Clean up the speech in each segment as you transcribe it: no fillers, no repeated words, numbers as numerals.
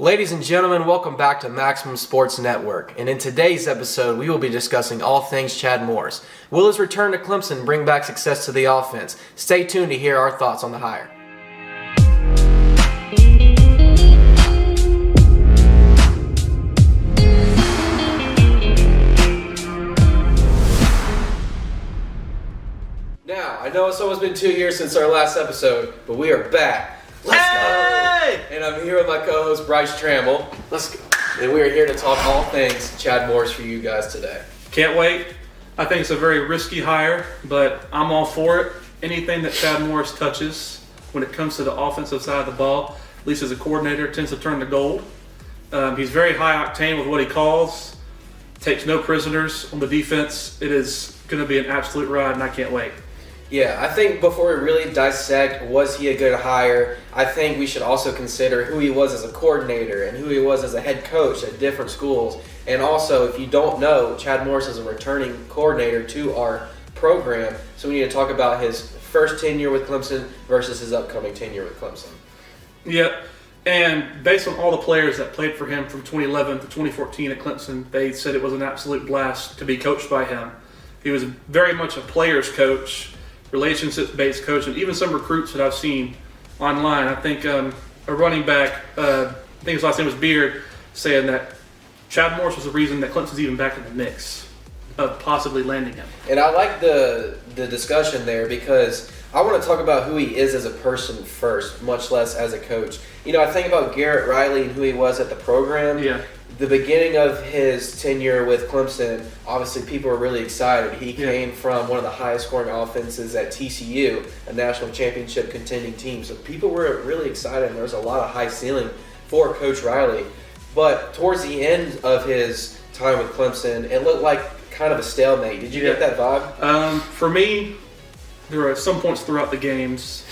Ladies and gentlemen, welcome back to Maximum Sports Network. And in today's episode, we will be discussing all things Chad Morris. Will his return to Clemson bring back success to the offense? Stay tuned to hear our thoughts on the hire. Now, I know it's almost been 2 years since our last episode, but we are back. Let's go! And I'm here with my co-host Brice Trammell. Let's go. And we are here to talk all things Chad Morris for you guys today. Can't wait. I think it's a very risky hire, but I'm all for it. Anything that Chad Morris touches when it comes to the offensive side of the ball, at least as a coordinator, tends to turn to gold. He's very high octane with what he calls, takes no prisoners on the defense. It is going to be an absolute ride, and I can't wait. Yeah, I think before we really dissect was he a good hire, I think we should also consider who he was as a coordinator and who he was as a head coach at different schools. And also, if you don't know, Chad Morris is a returning coordinator to our program, so we need to talk about his first tenure with Clemson versus his upcoming tenure with Clemson. Yep, and based on all the players that played for him from 2011 to 2014 at Clemson, they said it was an absolute blast to be coached by him. He was very much a player's coach, relationship-based coach, and even some recruits that I've seen online. I think a running back, I think his last name was Beard, saying that Chad Morris was the reason that Clemson's even back in the mix of possibly landing him. And I like the discussion there because I want to talk about who he is as a person first, much less as a coach. You know, I think about Garrett Riley and who he was at the program. Yeah. The beginning of his tenure with Clemson, obviously people were really excited. He came from one of the highest scoring offenses at TCU, a national championship contending team. So people were really excited, and there was a lot of high ceiling for Coach Riley. But towards the end of his time with Clemson, it looked like kind of a stalemate. Did you get that vibe? For me, there were some points throughout the games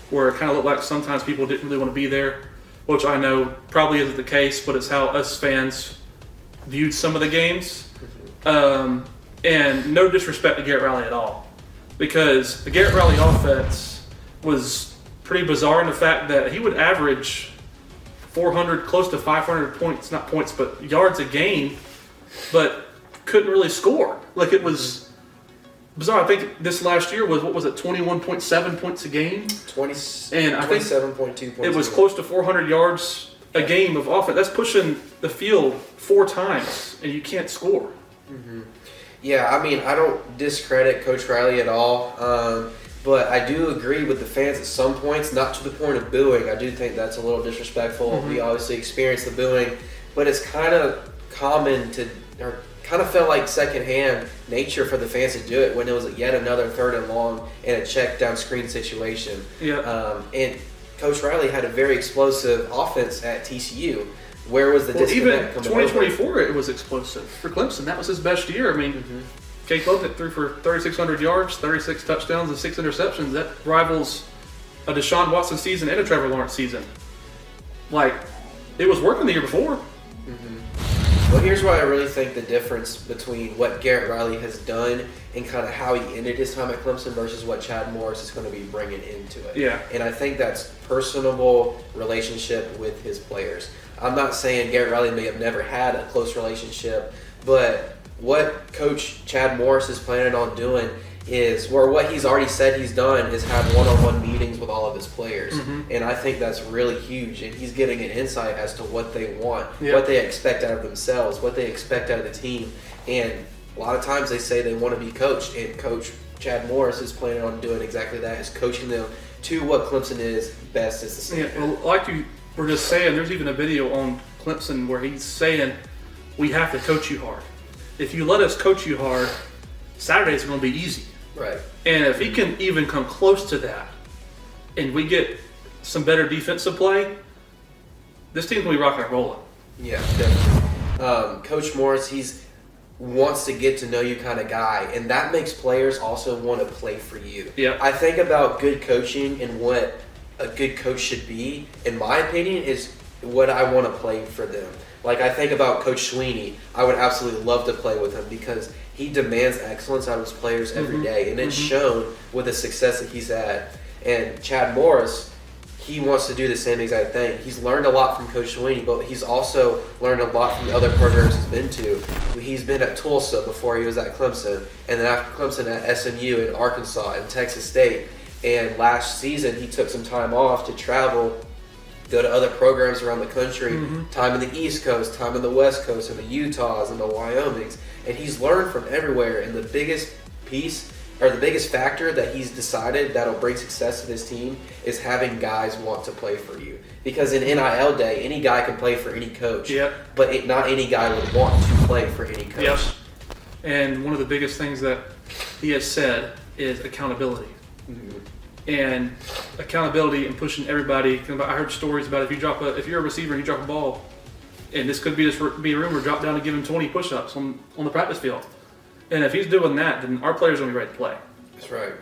where it kind of looked like sometimes people didn't really want to be there, which I know probably isn't the case, but it's how us fans viewed some of the games. And no disrespect to Garrett Riley at all, because the Garrett Riley offense was pretty bizarre in the fact that he would average 400, close to 500 points, not points, but yards a game, but couldn't really score. Like, it was bizarre. I think this last year was, 21.7 points a game? And I think 27.2 points. It was close to 400 yards a game of offense. That's pushing the field 4 times, and you can't score. Mm-hmm. Yeah, I mean, I don't discredit Coach Riley at all, but I do agree with the fans at some points, not to the point of booing. I do think that's a little disrespectful. Mm-hmm. We obviously experienced the booing, but it's kind of common to, or kind of felt like secondhand nature for the fans to do it when it was yet another 3rd and long and a check down screen situation. Yeah. And Coach Riley had a very explosive offense at TCU. Where was the disconnect coming over? Even 2024, it was explosive for Clemson. That was his best year. I mean, Cade Klubnik threw for 3,600 yards, 36 touchdowns, and 6 interceptions. That rivals a Deshaun Watson season and a Trevor Lawrence season. Like, it was working the year before. Well, here's why I really think the difference between what Garrett Riley has done and kind of how he ended his time at Clemson versus what Chad Morris is going to be bringing into it. Yeah. And I think that's personable relationship with his players. I'm not saying Garrett Riley may have never had a close relationship, but what Coach Chad Morris is planning on doing is, or what he's already said he's done, is have one-on-one meetings with all of his players. And I think that's really huge, and he's getting an insight as to what they want, what they expect out of themselves, what they expect out of the team. And a lot of times they say they want to be coached, and Coach Chad Morris is planning on doing exactly that, is coaching them to what Clemson is best as the standard. Yeah, well, like you were just saying, there's even a video on Clemson where he's saying, we have to coach you hard. If you let us coach you hard, Saturdays are going to be easy. Right. And if he can even come close to that, and we get some better defensive play, this team's going to be rocking and rolling. Yeah, definitely. Coach Morris, he's wants to get to know you kind of guy, and that makes players also want to play for you. Yeah. I think about good coaching and what a good coach should be, in my opinion, is what I want to play for them. Like, I think about Coach Swinney. I would absolutely love to play with him because he demands excellence out of his players every day, and it's shown with the success that he's had. And Chad Morris, he wants to do the same exact thing. He's learned a lot from Coach Swinney, but he's also learned a lot from the other programs he's been to. He's been at Tulsa before he was at Clemson, and then after Clemson at SMU and Arkansas and Texas State. And last season, he took some time off to travel, go to other programs around the country, time in the East Coast, time in the West Coast, and the Utahs and the Wyomings. And he's learned from everywhere. And the biggest piece, or the biggest factor that he's decided that'll bring success to this team is having guys want to play for you. Because in NIL day, any guy can play for any coach, but not any guy would want to play for any coach. Yep. And one of the biggest things that he has said is accountability. And accountability and pushing everybody. I heard stories about if you're a receiver and you drop a ball, and this could be a rumor, drop down and give him 20 push-ups on the practice field. And if he's doing that, then our players are going to be ready to play. That's right.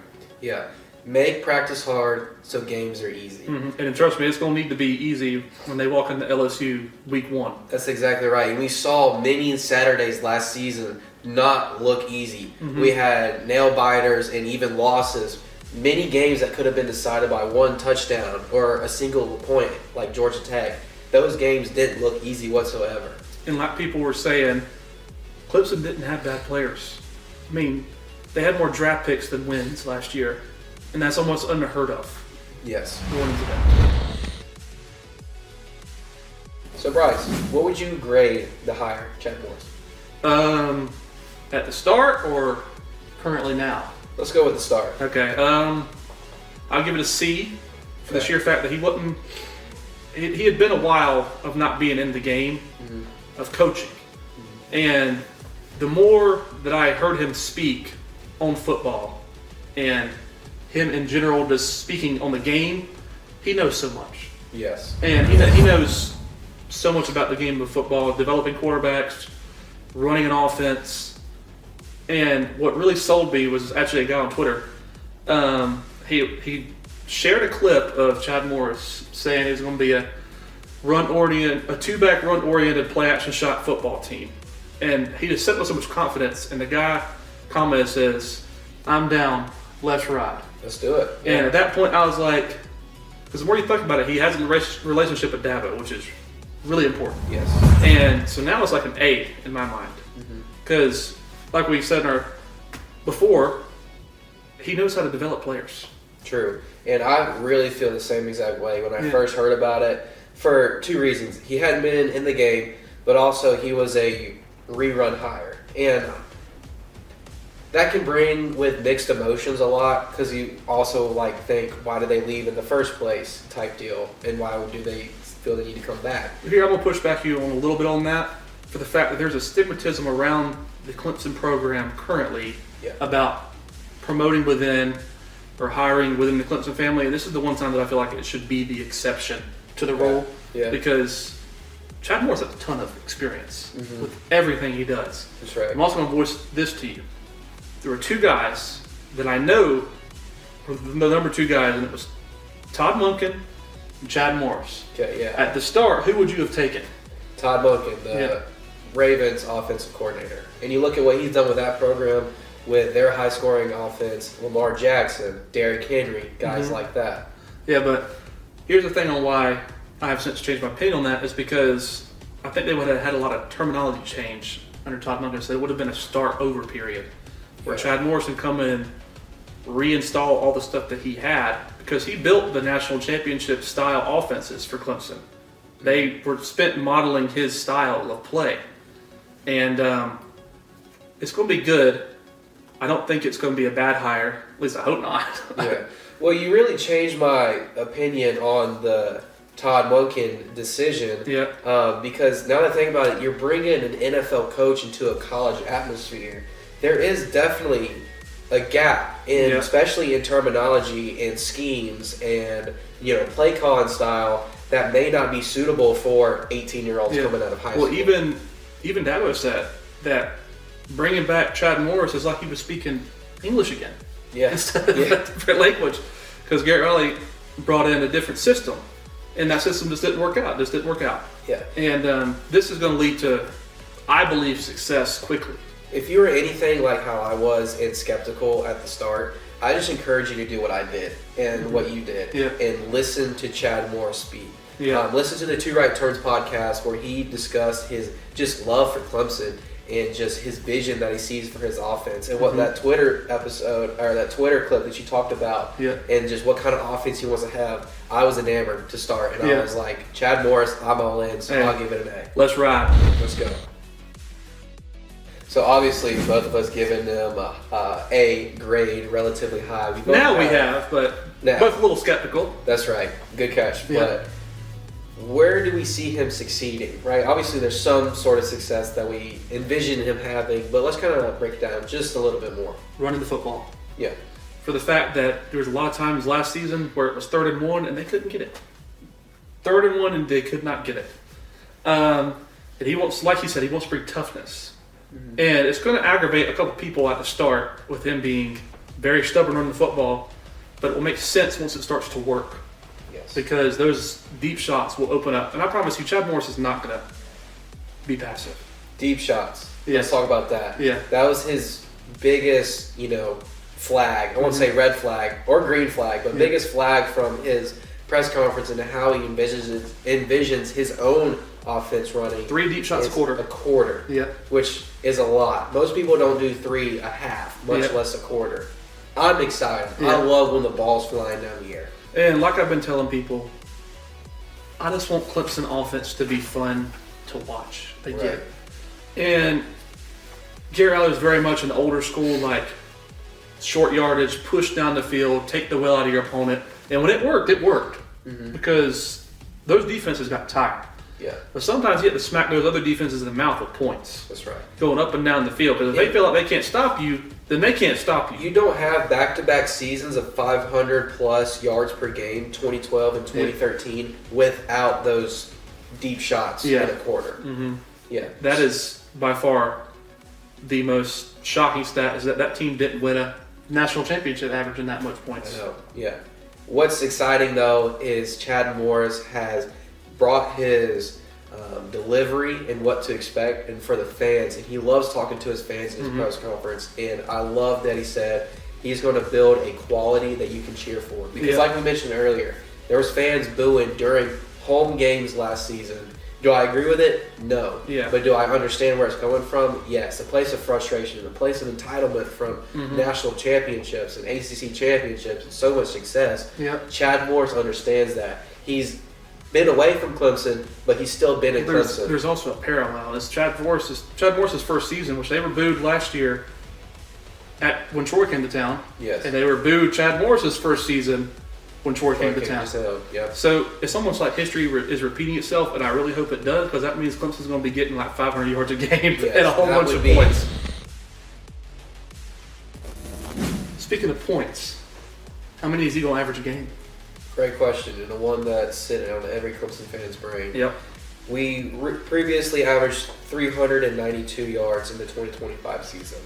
Yeah. Make practice hard so games are easy. And trust me, it's going to need to be easy when they walk into LSU week 1. That's exactly right. And we saw many Saturdays last season not look easy. We had nail biters and even losses. Many games that could have been decided by one touchdown or a single point, like Georgia Tech. Those games didn't look easy whatsoever. And like people were saying, Clemson didn't have bad players. I mean, they had more draft picks than wins last year, and that's almost unheard of. Yes. Going into that. So, Brice, what would you grade the hire, Chad Morris? At the start or currently now? Let's go with the start. Okay. I'll give it a C for the sheer fact that he wasn't. He had been a while of not being in the game of coaching, and the more that I heard him speak on football and him in general just speaking on the game, he knows so much. Yes. And he knows so much about the game of football, developing quarterbacks, running an offense. And what really sold me was actually a guy on Twitter. He shared a clip of Chad Morris saying he was going to be a two-back run-oriented play-action shot football team. And he just said with so much confidence. And the guy commented says, "I'm down, let's ride." Let's do it. Yeah. And at that point, I was like, because the more you think about it, he has a relationship with Dabo, which is really important. Yes. And so now it's like an A in my mind. Because, like we said before, he knows how to develop players. True. And I really feel the same exact way when I first heard about it for two reasons. He hadn't been in the game, but also he was a rerun hire. And that can bring with mixed emotions a lot because you also think, why did they leave in the first place type deal, and why do they feel the need to come back? Here, I'm going to push back you on a little bit on that for the fact that there's a stigmatism around the Clemson program currently about promoting within or hiring within the Clemson family. And this is the one time that I feel like it should be the exception to the rule because Chad Morris has a ton of experience with everything he does. That's right. I'm also going to voice this to you. There were two guys that I know were the number two guys, and it was Todd Monken and Chad Morris. Okay, yeah. At the start, who would you have taken? Todd Monken, the Ravens offensive coordinator. And you look at what he's done with that program, with their high-scoring offense, Lamar Jackson, Derrick Henry, guys like that. Yeah, but here's the thing on why I have since changed my opinion on that is because I think they would have had a lot of terminology change under Todd Monken. So it would have been a start-over period where Chad Morris would come in, reinstall all the stuff that he had because he built the national championship style offenses for Clemson. They were spent modeling his style of play. And it's going to be good. I don't think it's going to be a bad hire. At least I hope not. Yeah. Well, you really changed my opinion on the Todd Monken decision. Yeah. Because now that I think about it, you're bringing an NFL coach into a college atmosphere. There is definitely a gap, especially in terminology and schemes and play calling style that may not be suitable for 18-year-olds coming out of high school. Well, even Dabo said that bringing back Chad Morris is like he was speaking English again. Yeah. Instead of a different language. Because Garrett Riley brought in a different system. And that system just didn't work out. Yeah. And this is going to lead to, I believe, success quickly. If you were anything like how I was and skeptical at the start, I just encourage you to do what I did and what you did, and listen to Chad Morris speak. Listen to the Two Right Turns podcast where he discussed his just love for Clemson and just his vision that he sees for his offense, and what that Twitter episode or that Twitter clip that you talked about, and just what kind of offense he wants to have. I was enamored to start, and I was like, Chad Morris, I'm all in, so I'll give it an A. Let's ride. Let's go. So obviously, both of us giving them a A grade, relatively high. But both a little skeptical. That's right. Good catch. But where do we see him succeeding, right? Obviously, there's some sort of success that we envision him having, but let's kind of break it down just a little bit more. Running the football. Yeah. For the fact that there was a lot of times last season where it was 3rd and 1 and they couldn't get it. 3rd and 1 and they could not get it. And he wants, like he said, he wants to bring toughness. And it's going to aggravate a couple people at the start with him being very stubborn on the football, but it will make sense once it starts to work. Yes. Because those deep shots will open up. And I promise you, Chad Morris is not going to be passive. Deep shots. Let's talk about that. Yeah. That was his biggest, flag. I won't say red flag or green flag, but biggest flag from his press conference into how he envisions his own offense running. 3 deep shots a quarter. Yeah. Which is a lot. Most people don't do 3 a half, much less a quarter. I'm excited. I love when the ball's flying down the air. And like I've been telling people, I just want Clemson offense to be fun to watch again. Right. And Garrett Riley was very much an older school, like short yardage, push down the field, take the will out of your opponent. And when it worked, because those defenses got tired. Yeah. But sometimes you have to smack those other defenses in the mouth with points. That's right. Going up and down the field. Because if they feel like they can't stop you, then they can't stop you. You don't have back-to-back seasons of 500-plus yards per game, 2012 and 2013, without those deep shots in a quarter. Yeah. That is by far the most shocking stat, is that team didn't win a national championship averaging that much points. I know. Yeah. What's exciting, though, is Chad Morris has brought his delivery and what to expect, and for the fans, and he loves talking to his fans in his press conference, and I love that he said he's going to build a quality that you can cheer for, because like we mentioned earlier, there was fans booing during home games last season. Do I agree with it? No. But do I understand where it's coming from? Yes. A place of frustration, a place of entitlement from national championships and ACC championships and so much success. Chad Morris understands that. He's been away from Clemson, but he's still been in Clemson. There's also a parallel. It's Chad Morris's first season, which they were booed last year when Troy came to town. Yes. And they were booed Chad Morris's first season when Troy came to town. Yeah. So it's almost like history is repeating itself, and I really hope it does, because that means Clemson's going to be getting like 500 yards a game and a whole bunch of points. Speaking of points, how many is he going to average a game? Great question, and the one that's sitting on every Clemson fan's brain. Yep. We previously averaged 392 yards in the 2025 season.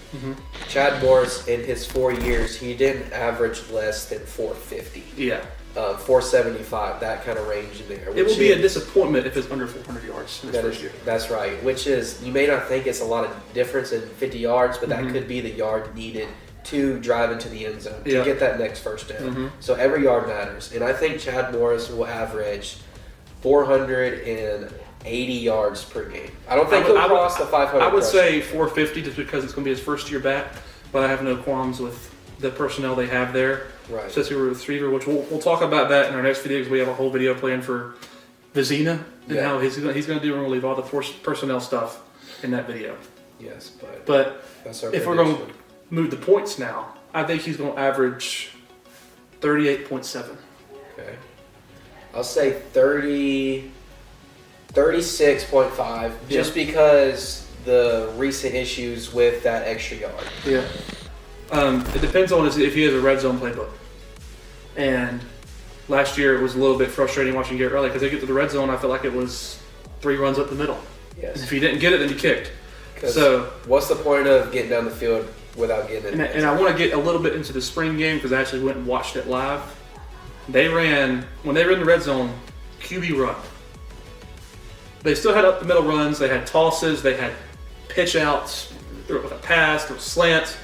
Chad Morris, in his 4 years, he didn't average less than 450. 475, that kind of range in there. It will be a disappointment if it's under 400 yards in his first year. That's right, which is, you may not think it's a lot of difference in 50 yards, but that could be the yard needed to drive into the end zone, to get that next first down. So every yard matters. And I think Chad Morris will average 480 yards per game. I don't think he'll cross the 500. I would say 450 just because it's going to be his first year back, but I have no qualms with the personnel they have there. Right. Especially with receiver, which we'll talk about that in our next video, because we have a whole video planned for Vizina and how he's going to do and relieve all the personnel stuff in that video. Yes, but that's our if we're going to move the points now, I think he's going to average 38.7. Okay. I'll say 36.5, just because the recent issues with that extra yard. Yeah. It depends on if he has a red zone playbook. And last year it was a little bit frustrating watching Garrett Riley, because they get to the red zone, I felt like it was 3 runs up the middle. Yes. And if he didn't get it, then he kicked. So what's the point of getting down the field without getting it? And I want to get a little bit into the spring game, because I actually went and watched it live. When they were in the red zone, QB run. They still had up the middle runs. They had tosses. They had pitch outs. There was a pass. There was slants.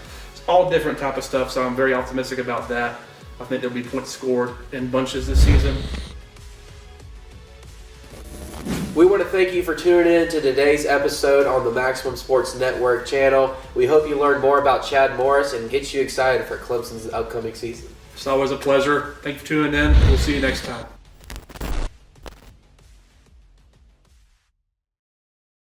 all different type of stuff. So I'm very optimistic about that. I think there'll be points scored in bunches this season. We want to thank you for tuning in to today's episode on the Maximum Sports Network channel. We hope you learned more about Chad Morris and get you excited for Clemson's upcoming season. It's always a pleasure. Thank you for tuning in. We'll see you next time.